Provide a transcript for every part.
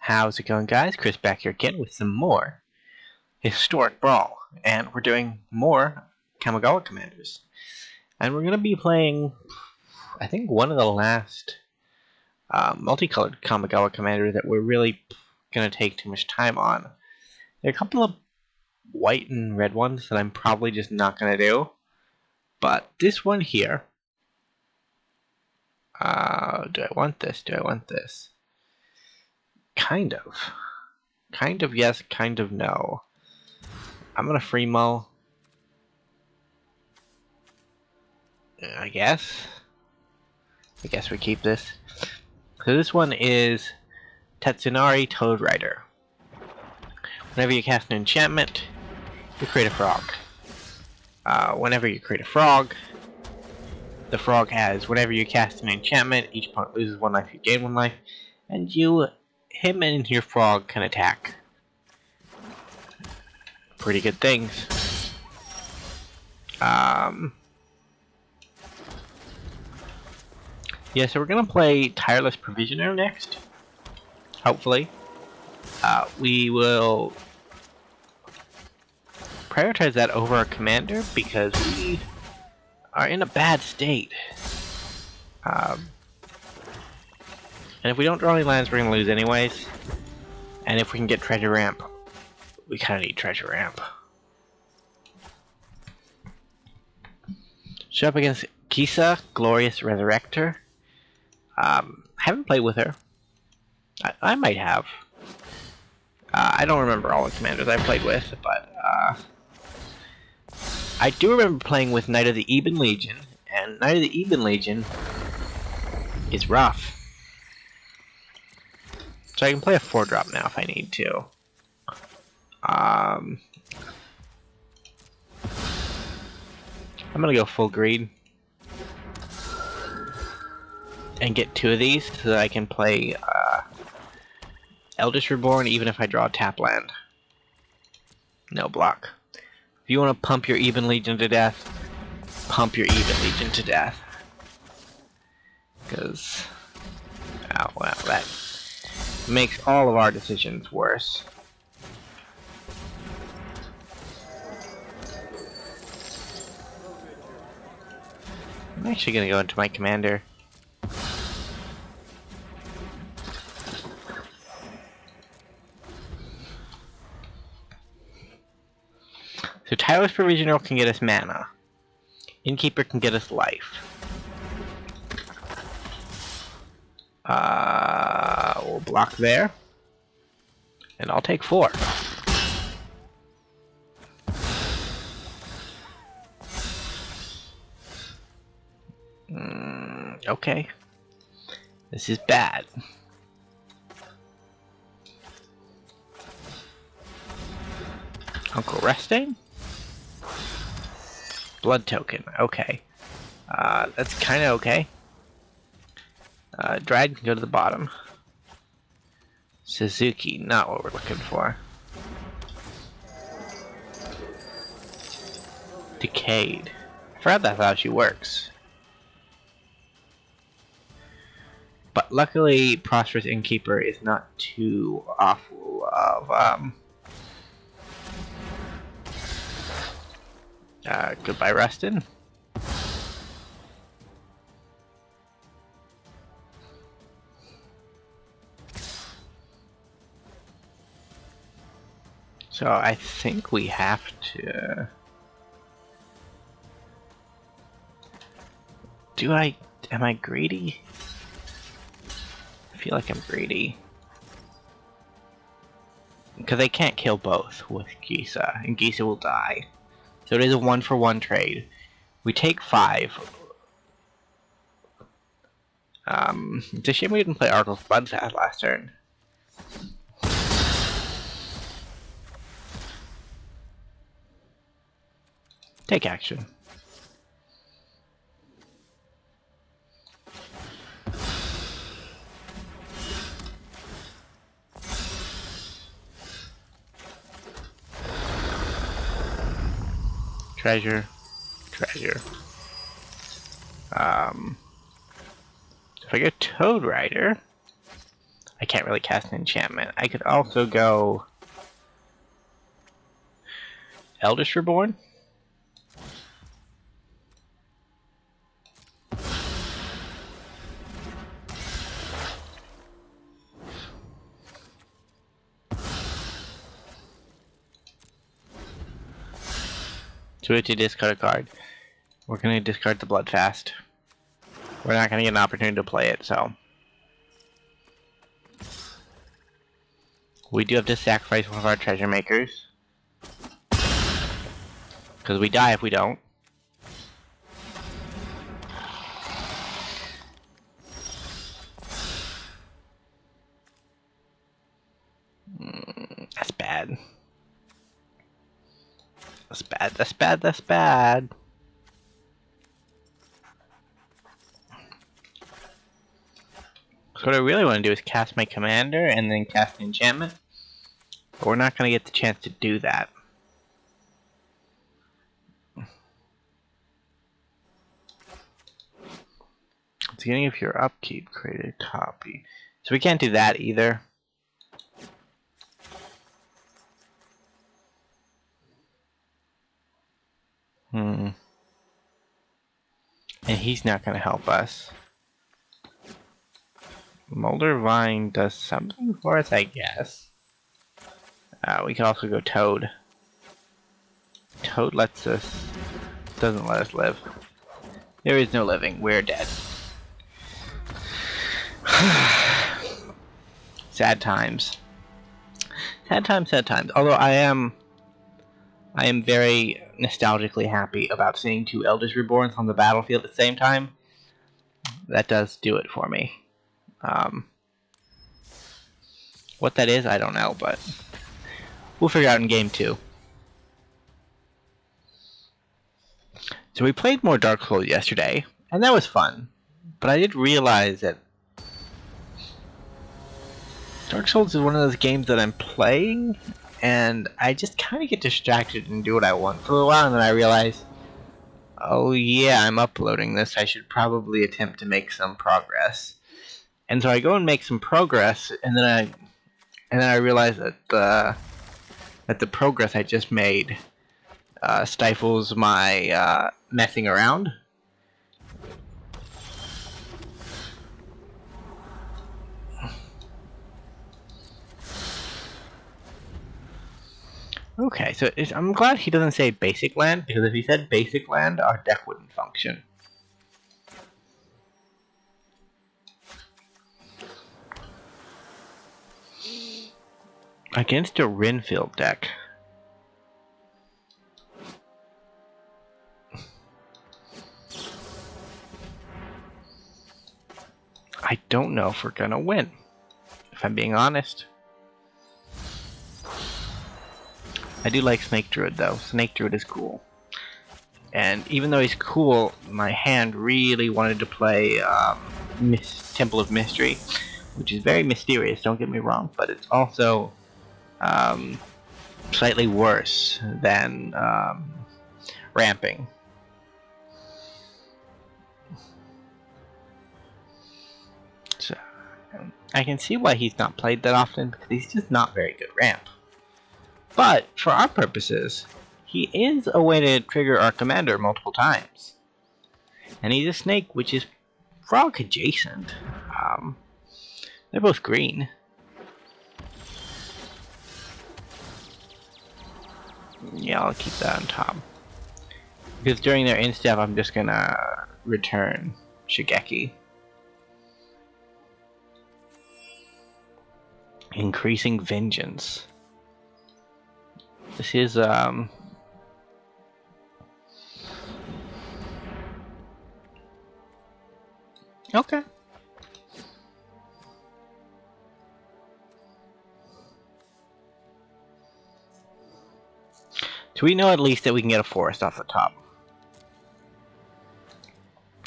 How's it going, guys? Chris back here again with some more historic Brawl, and we're doing more Kamigawa Commanders. And we're going to be playing, I think, one of the last multicolored Kamigawa Commanders that we're really going to take too much time on. There are a couple of white and red ones that I'm probably just not going to do, but this one here, do I want this? Do I want this? Kind of. Kind of yes, kind of no. I'm gonna free mull. I guess we keep this. So this one is Tetsunari Toad Rider. Whenever you cast an enchantment, you create a frog. Whenever you create a frog, the frog has, whenever you cast an enchantment, each opponent loses 1 life, you gain 1 life, and him and your frog can attack. Pretty good things. Yeah, so we're gonna play Tireless Provisioner next. Hopefully. We will prioritize that over our commander because we are in a bad state. And if we don't draw any lands, we're gonna lose anyways. And if we can get Treasure Ramp, we kinda need Treasure Ramp. Show up against Kisa, Glorious Resurrector. Haven't played with her. I might have. I don't remember all the commanders I played with, but I do remember playing with Knight of the Ebon Legion, and Knight of the Ebon Legion is rough. So I can play a 4-drop now if I need to. I'm gonna go full greed and get 2 of these so that I can play Eldritch Reborn even if I draw a tap land. No block. If you want to pump your Ebon Legion to death, pump your Ebon Legion to death. Because, oh well, that makes all of our decisions worse. I'm actually gonna go into my commander. So Tireless Provisioner can get us mana. Innkeeper can get us life. We'll block there. And I'll take 4. Okay. This is bad. Uncle Resting? Blood Token, okay. That's kinda okay. Drag can go to the bottom. Suzuki, not what we're looking for. Decayed. I forgot that's how she works. But luckily, Prosperous Innkeeper is not too awful of, goodbye, Rustin. So I think we have to... am I greedy? I feel like I'm greedy. Because I can't kill both with Gisa, and Gisa will die. So it is a 1-for-1 trade. We take 5. It's a shame we didn't play Argos Bloodbath last turn. Take action. Treasure. If I get Toad Rider, I can't really cast an enchantment. I could also go Eldest Reborn. So we have to discard a card. We're going to discard the Bloodfast. We're not going to get an opportunity to play it, so. We do have to sacrifice one of our treasure makers. Because we die if we don't. That's bad. That's bad, that's bad, that's bad. So what I really want to do is cast my commander and then cast an enchantment. But we're not going to get the chance to do that. At the beginning of your upkeep, create a copy. So we can't do that either. And he's not going to help us. Molder Vine does something for us, I guess. We can also go Toad. Toad lets us... doesn't let us live. There is no living. We're dead. Sad times. Sad times, sad times. Although I am very nostalgically happy about seeing two Eldest Reborns on the battlefield at the same time. That does do it for me. What that is, I don't know, but we'll figure out in game 2. So we played more Dark Souls yesterday, and that was fun. But I did realize that Dark Souls is one of those games that I'm playing, and I just kind of get distracted and do what I want for a while, and then I realize, oh yeah, I'm uploading this, I should probably attempt to make some progress. And so I go and make some progress, and then I realize that the progress I just made stifles my messing around. Okay, so I'm glad he doesn't say basic land, because if he said basic land, our deck wouldn't function. Against a Renfield deck. I don't know if we're gonna win, if I'm being honest. I do like Snake Druid though. Snake Druid is cool. And even though he's cool, my hand really wanted to play Temple of Mystery, which is very mysterious, don't get me wrong, but it's also slightly worse than ramping. So, I can see why he's not played that often, because he's just not very good ramp. But, for our purposes, he is a way to trigger our commander multiple times. And he's a snake, which is frog adjacent. They're both green. Yeah, I'll keep that on top. Because during their instep, I'm just gonna return Shigeki. Increasing Vengeance. This is, okay. So we know at least that we can get a forest off the top.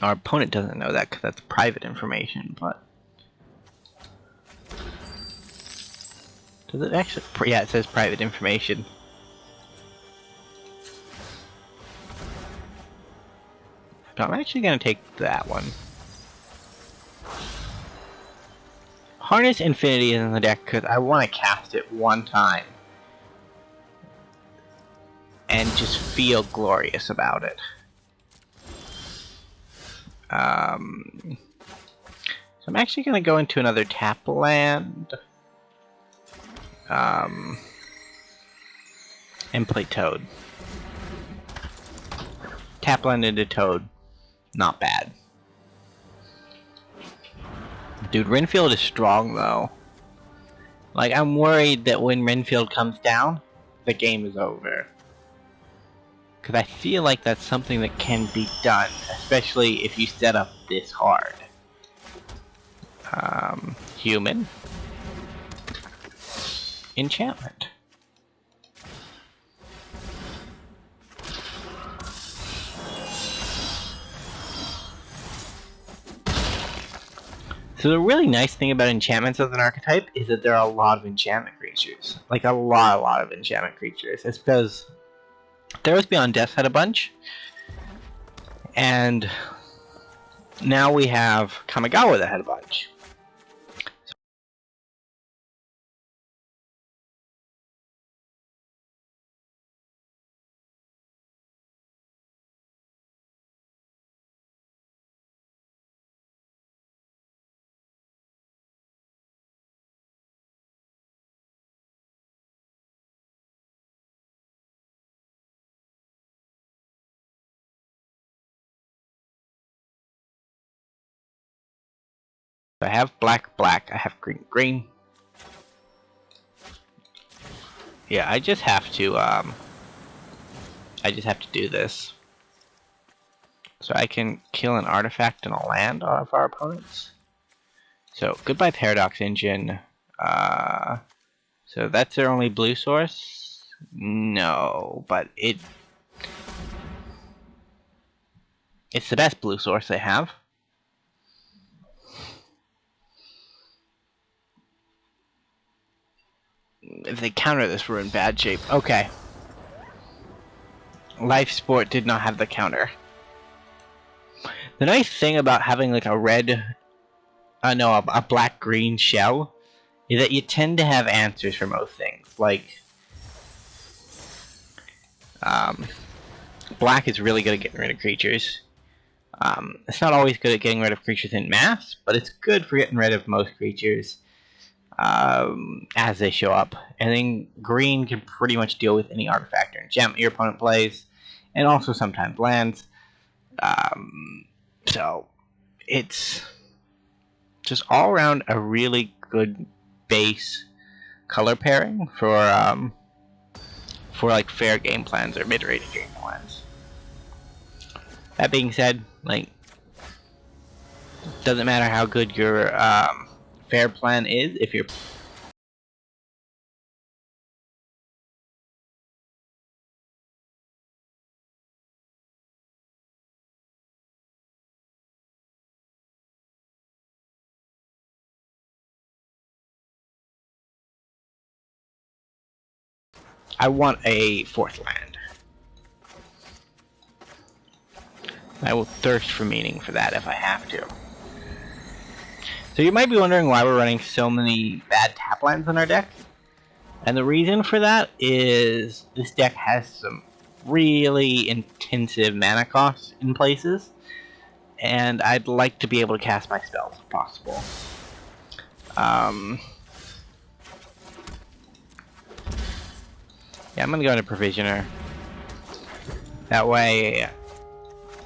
Our opponent doesn't know that because that's private information, but... Does it actually? Yeah, it says private information. So I'm actually going to take that one. Harness Infinity is in the deck because I want to cast it one time and just feel glorious about it. So I'm actually going to go into another tap land and play Toad. Tap land into Toad, not bad. Dude, Renfield is strong though. Like, I'm worried that when Renfield comes down, the game is over. Because I feel like that's something that can be done, especially if you set up this hard. Human. Enchantment. So the really nice thing about enchantments as an archetype is that there are a lot of enchantment creatures. Like a lot of enchantment creatures. It's because Theros Beyond Death had a bunch, and now we have Kamigawa that had a bunch. I have black, I have green, green. Yeah, I just have to do this. So I can kill an artifact and a land of our opponents. So, goodbye Paradox Engine. So that's their only blue source? No, but it's the best blue source they have. If they counter this, we're in bad shape. Okay. Life Sport did not have the counter. The nice thing about having like a red, a black-green shell is that you tend to have answers for most things. Like, black is really good at getting rid of creatures. It's not always good at getting rid of creatures in mass, but it's good for getting rid of most creatures as they show up. And then green can pretty much deal with any artifact or enchantment your opponent plays, and also sometimes lands. So it's just all around a really good base color pairing for like fair game plans or mid-rated game plans. That being said, like, doesn't matter how good your fair plan is if you're I want a fourth land. I will thirst for meaning for that if I have to. So you might be wondering why we're running so many bad tap lands in our deck. And the reason for that is this deck has some really intensive mana costs in places. And I'd like to be able to cast my spells if possible. Yeah, I'm gonna go into Provisioner. That way,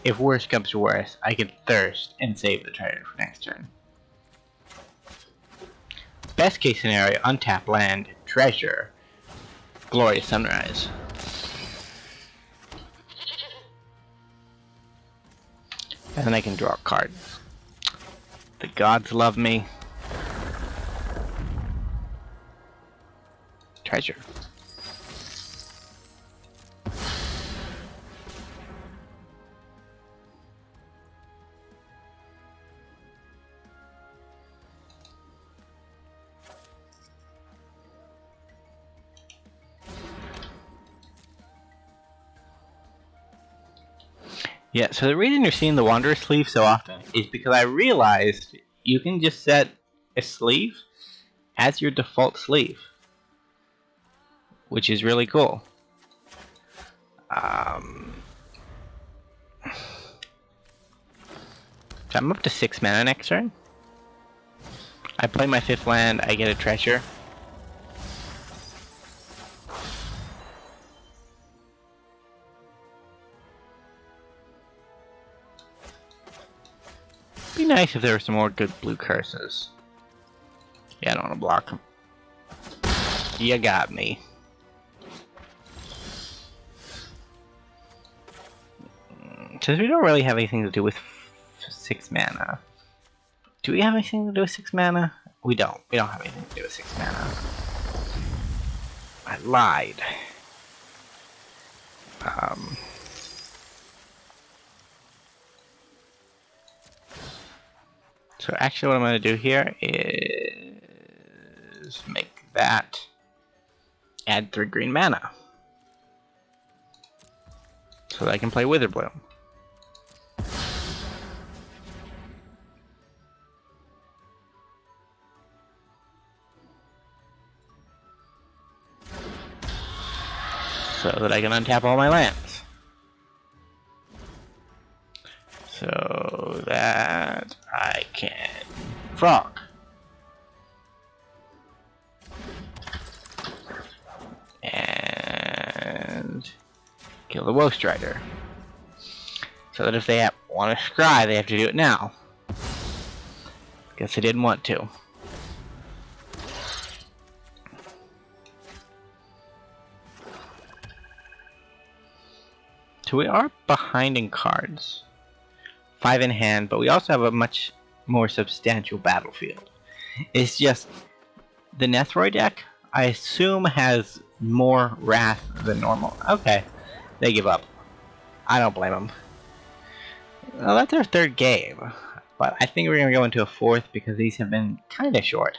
if worse comes to worse, I can thirst and save the treasure for next turn. Best case scenario, untap land, treasure, Glorious Sunrise. And then I can draw a card. The gods love me. Treasure. Yeah, so the reason you're seeing the Wanderer sleeve so often is because I realized you can just set a sleeve as your default sleeve, which is really cool. So I'm up to 6 mana next turn. I play my 5th land, I get a treasure. Be nice if there were some more good blue curses. Yeah, I don't want to block them. You got me. Since we don't really have anything to do with 6 mana. Do we have anything to do with 6 mana? We don't. We don't have anything to do with 6 mana. I lied. So actually what I'm going to do here is make that add 3 green mana. So that I can play Witherbloom. So that I can untap all my lands. So that I can frog. And kill the Woe Strider. So that if they want to scry, they have to do it now. Guess they didn't want to. So we are behind in cards. 5 in hand, but we also have a much more substantial battlefield. It's just the Nethroi deck, I assume, has more Wrath than normal. Okay, they give up. I don't blame them. Well, that's our 3rd game, but I think we're going to go into a 4th because these have been kind of short.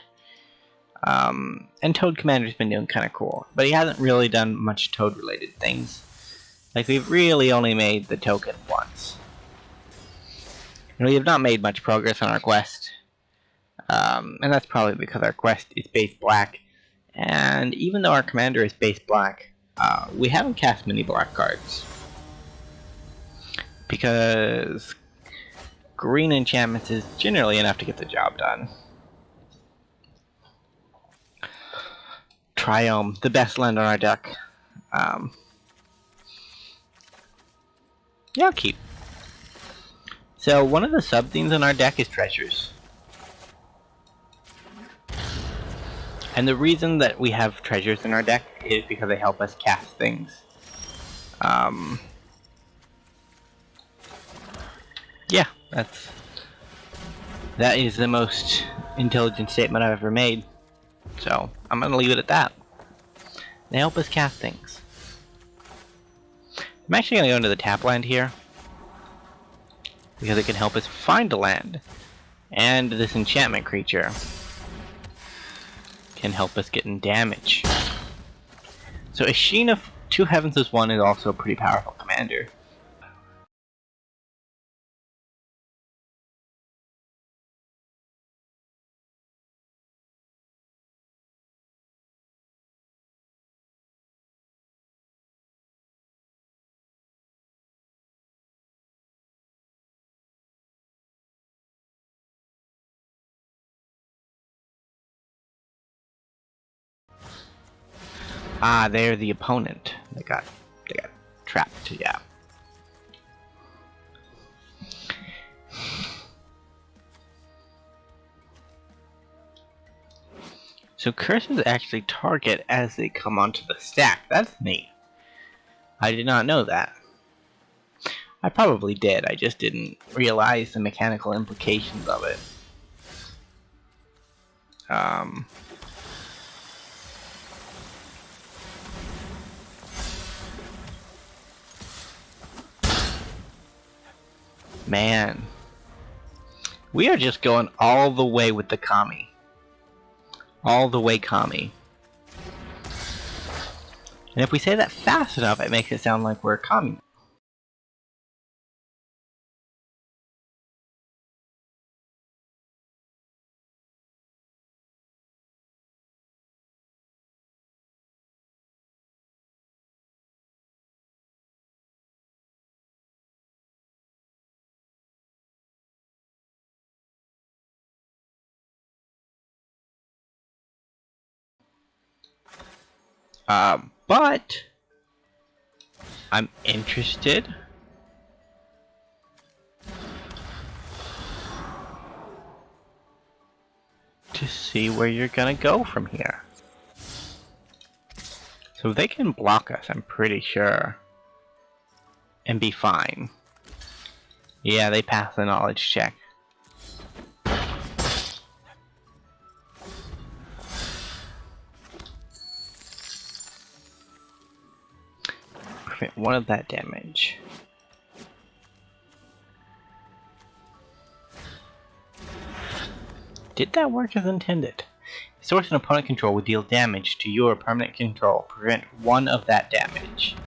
And Toad Commander's been doing kind of cool, but he hasn't really done much Toad-related things. Like, we've really only made the token once. And we have not made much progress on our quest. And that's probably because our quest is base black. And even though our commander is base black, we haven't cast many black cards. Because green enchantments is generally enough to get the job done. Triome, the best land on our deck. Yeah, I'll keep. So one of the sub-themes on our deck is treasures. And the reason that we have treasures in our deck is because they help us cast things. Yeah, that is the most intelligent statement I've ever made. So I'm gonna leave it at that. They help us cast things. I'm actually gonna go into the tap land here, because it can help us find a land. And this enchantment creature can help us get in damage. So a Sheen of 2 Heavens is 1 is also a pretty powerful commander. Ah, they're the opponent. They got trapped, yeah. So curses actually target as they come onto the stack. That's neat. I did not know that. I probably did, I just didn't realize the mechanical implications of it. Man. We are just going all the way with the Kami. All the way Kami. And if we say that fast enough, it makes it sound like we're Kami. But I'm interested to see where you're gonna go from here. So they can block us, I'm pretty sure. And be fine. Yeah, they pass the knowledge check. Prevent one of that damage. Did that work as intended? Source and opponent control would deal damage to your permanent control. Prevent one of that damage.